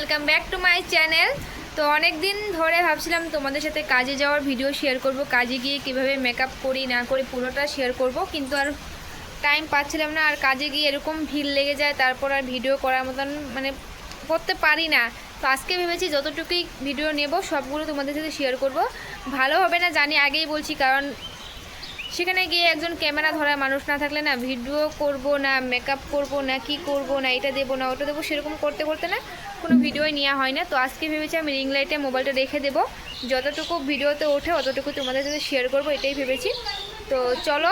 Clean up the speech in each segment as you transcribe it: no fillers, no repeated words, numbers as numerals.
Welcome back to my channel. তো অনেক দিন ধরে ভাবছিলাম তোমাদের সাথে কাজে যাওয়ার ভিডিও শেয়ার করব, কাজে গিয়ে কিভাবে মেকআপ করি না করি পুরোটা শেয়ার করব, কিন্তু আর টাইম পাচ্ছিলাম না। আর কাজে গিয়ে এরকম ভিড় লেগে যায়, তারপর আর ভিডিও করার মতন মানে করতে পারি না। তো আজকে ভেবেছি যতটুকুই ভিডিও নেব সবগুলো তোমাদের সাথে শেয়ার করব। ভালো হবে না জানি, আগেই বলছি, কারণ সেখানে গিয়ে একজন ক্যামেরা ধরার মানুষ না থাকলে না ভিডিও করব না, মেকআপ করব না, কি করব না, এটা দেবো না ওটা দেবো, সেরকম করতে করতে না কোনো ভিডিওই নেওয়া হয় না। তো আজকে ভেবেছি আমি রিং লাইটে মোবাইলটা রেখে দেবো, যতটুকু ভিডিওতে ওঠে অতটুকু তোমাদের সাথে শেয়ার করব, এটাই ভেবেছি। তো চলো,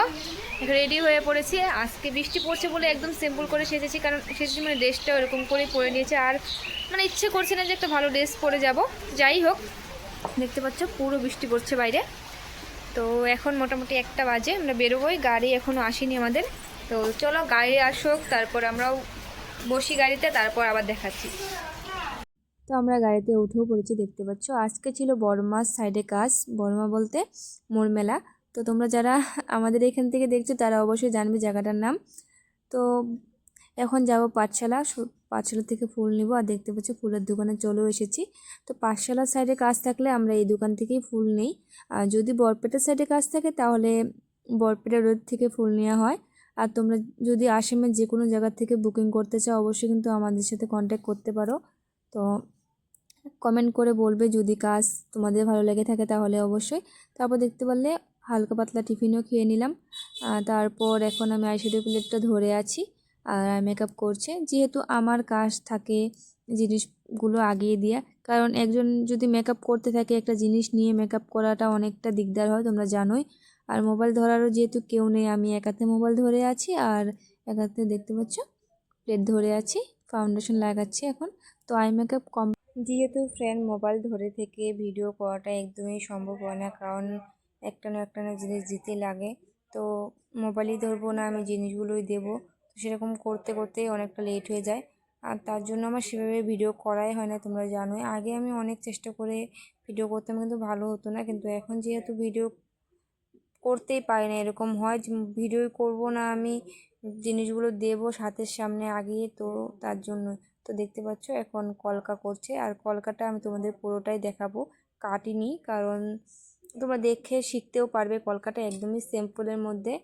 রেডি হয়ে পড়েছি। আজকে বৃষ্টি পড়ছে বলে একদম সিম্পল করে সেজেছি, কারণ সেজেছি মানে ড্রেসটা এরকম করেই পরে নিয়েছে, আর মানে ইচ্ছে করছে না যে একটা ভালো ড্রেস পরে যাব। যাই হোক, দেখতে পাচ্ছ পুরো বৃষ্টি পড়ছে বাইরে। তো এখন মোটামুটি 1টা বাজে, আমরা বেরোবোই, গাড়ি এখনও আসেনি আমাদের। তো চলো গাড়ি আসুক, তারপর আমরাও বসি গাড়িতে, তারপর আবার দেখাচ্ছি। তো আমরা গাড়িতে উঠেও পড়েছি, দেখতে পাচ্ছ। আজকে ছিল বড়মার সাইডে কাজ, বড়মা বলতে মোড় মেলা। তো তোমরা যারা আমাদের এখান থেকে দেখছো তারা অবশ্যই জানবে জায়গাটার নাম। তো এখন যাব পাঠশালা, পাঠশালা থেকে ফুল নিব। আর দেখতে পাচ্ছ ফুলের দোকানে চলেও এসেছি। তো পাঠশালার সাইডে কাজ থাকলে আমরা এই দোকান থেকেই ফুল নেই, আর যদি বরপেটার সাইডে কাজ থাকে তাহলে বরপেটা রোড থেকে ফুল নেওয়া হয়। আর তোমরা যদি আসামের যে কোনো জায়গা থেকে বুকিং করতে চাও অবশ্যই কিন্তু আমাদের সাথে কন্ট্যাক্ট করতে পারো। তো কমেন্ট করে বলবে যদি কাজ তোমাদের ভালো লেগে থাকে তাহলে অবশ্যই। তারপর দেখতে পারলে হালকা পাতলা টিফিনও খেয়ে নিলাম। তারপর এখন আমি আইশ্যাডো প্লেটটা ধরে আছি আর মেকআপ করছে, যেহেতু আমার কাজ থাকে জিনিসগুলো আগিয়ে দেওয়া। কারণ একজন যদি মেকআপ করতে থাকে একটা জিনিস নিয়ে মেকআপ করাটা অনেকটা দিকদার হয়, তোমরা জানোই। আর মোবাইল ধরারও যেহেতু কেউ নেই, আমি একাতে মোবাইল ধরে আছি আর একাতে দেখতে পাচ্ছ প্লেট ধরে আছি, ফাউন্ডেশন লাগাচ্ছি এখন। তো আই মেকআপ যেহেতু ফ্রেন্ড মোবাইল ধরে থেকে ভিডিও করাটা একদমই সম্ভব হয় না, কারণ একটা না একটা না জিনিস দিতে লাগে। তো মোবাইলই ধরবো না, আমি জিনিসগুলোই দেবো। তো সেরকম করতে করতে অনেকটা লেট হয়ে যায়, আর তার জন্য আমার সেভাবে ভিডিও করাই হয় না, তোমরা জানোই। আগে আমি অনেক চেষ্টা করে ভিডিও করতাম কিন্তু ভালো হতো না, কিন্তু এখন যেহেতু ভিডিও করতেই পারি না, এরকম হয় যে ভিডিও করব না, আমি জিনিসগুলো দেবো হাতের সামনে আগিয়ে, তো তার জন্য। তো দেখতে পাচ্ছ এখন কলকা করছে, আর কলকাটা আমি তোমাদের পুরোটাই দেখাবো, কাটিনি, কারণ তোমরা দেখে শিখতেও পারবে। কলকাটা একদমই সিম্পলের মধ্যে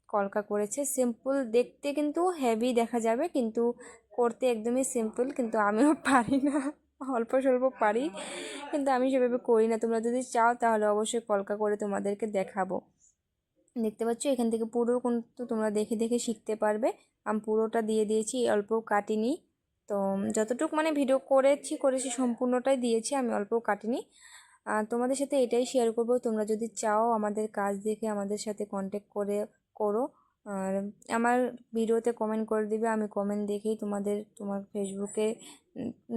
কলকা করেছে, সিম্পল দেখতে কিন্তু হেভি দেখা যাবে, কিন্তু করতে একদমই সিম্পল। কিন্তু আমিও পারি না, অল্প স্বল্প পারি, কিন্তু আমি সেভাবে করি না। তোমরা যদি চাও তাহলে অবশ্যই কলকা করে তোমাদেরকে দেখাবো। দেখতে পাচ্ছ এখান থেকে পুরো কিন্তু তোমরা দেখে দেখে শিখতে পারবে। আমি পুরোটা দিয়ে দিয়েছি, অল্প কাটিনি। তো যতটুকু মানে ভিডিও করেছি সম্পূর্ণটাই দিয়েছি, আমি অল্প কাটিনি। তোমাদের সাথে এটাই শেয়ার করব, তোমরা যদি চাও আমাদের কাজ দেখে আমাদের সাথে কন্ট্যাক্ট করে করো। আর আমার ভিডিওতে কমেন্ট করে দিবে, আমি কমেন্ট দেখেই তোমার ফেসবুকে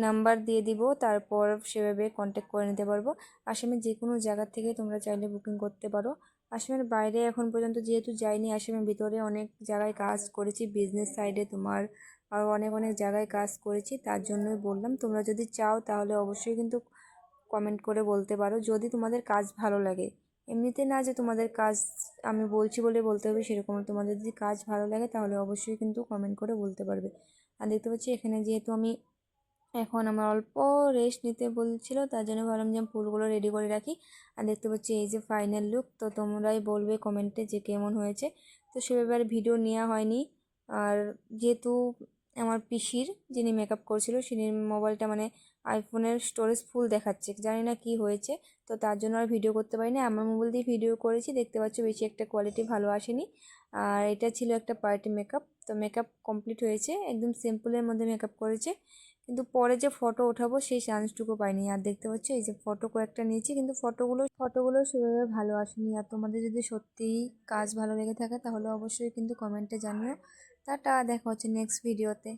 নাম্বার দিয়ে দিব, তারপর সেভাবে কন্ট্যাক্ট করে নিতে পারবো। আসামের যে কোনো জায়গা থেকে তোমরা চাইলে বুকিং করতে পারো। আসামের বাইরে এখন পর্যন্ত যেহেতু যাইনি, আসামের ভিতরে অনেক জায়গায় কাজ করেছি, বিজনেস সাইডে তোমার আরও অনেক অনেক জায়গায় কাজ করেছি, তার জন্যই বললাম। তোমরা যদি চাও তাহলে অবশ্যই কিন্তু কমেন্ট করে বলতে পারো যদি তোমাদের কাজ ভালো লাগে। এমনিতে না যে তোমাদের কাজ আমি বলছি বলে বলতে হবে সেরকম, তোমাদের যদি কাজ ভালো লাগে তাহলে অবশ্যই কিন্তু কমেন্ট করে বলতে পারবে। আর দেখতে পাচ্ছি এখানে যেহেতু এখন আমার অল্প রেস্ট নিতে বলছিল, তার জন্য ভাবলাম যে আমি ফুলগুলো রেডি করে রাখি। আর দেখতে পাচ্ছি এই যে ফাইনাল লুক, তো তোমরাই বলবে কমেন্টে যে কেমন হয়েছে। তো সেভাবে আর ভিডিও নেওয়া হয়নি। আর যেহেতু আমার পিসির যিনি মেকআপ করছিল তিনি মোবাইলটা মানে আইফোনের স্টোরেজ ফুল দেখাচ্ছে, জানি না কি হয়েছে, তো তার জন্য আর ভিডিও করতে পারিনি। আমার মোবাইল দিয়ে ভিডিও করেছি, দেখতে পাচ্ছ বেশি একটা কোয়ালিটি ভালো আসেনি। আর এটা ছিল একটা পার্টি মেকআপ। তো মেকআপ কমপ্লিট হয়েছে, একদম সিম্পলের মধ্যে মেকআপ করেছে, কিন্তু পরে যে ফটো ওঠাবো সেই চান্সটুকু পাইনি। আর দেখতে পাচ্ছ এই যে ফটো কয়েকটা নিয়েছি, কিন্তু ফটোগুলো সেভাবে ভালো আসেনি। আর তোমাদের যদি সত্যিই কাজ ভালো লেগে থাকে তাহলে অবশ্যই কিন্তু কমেন্টে জানিও। টাটা, দেখা হচ্ছে নেক্সট ভিডিওতে।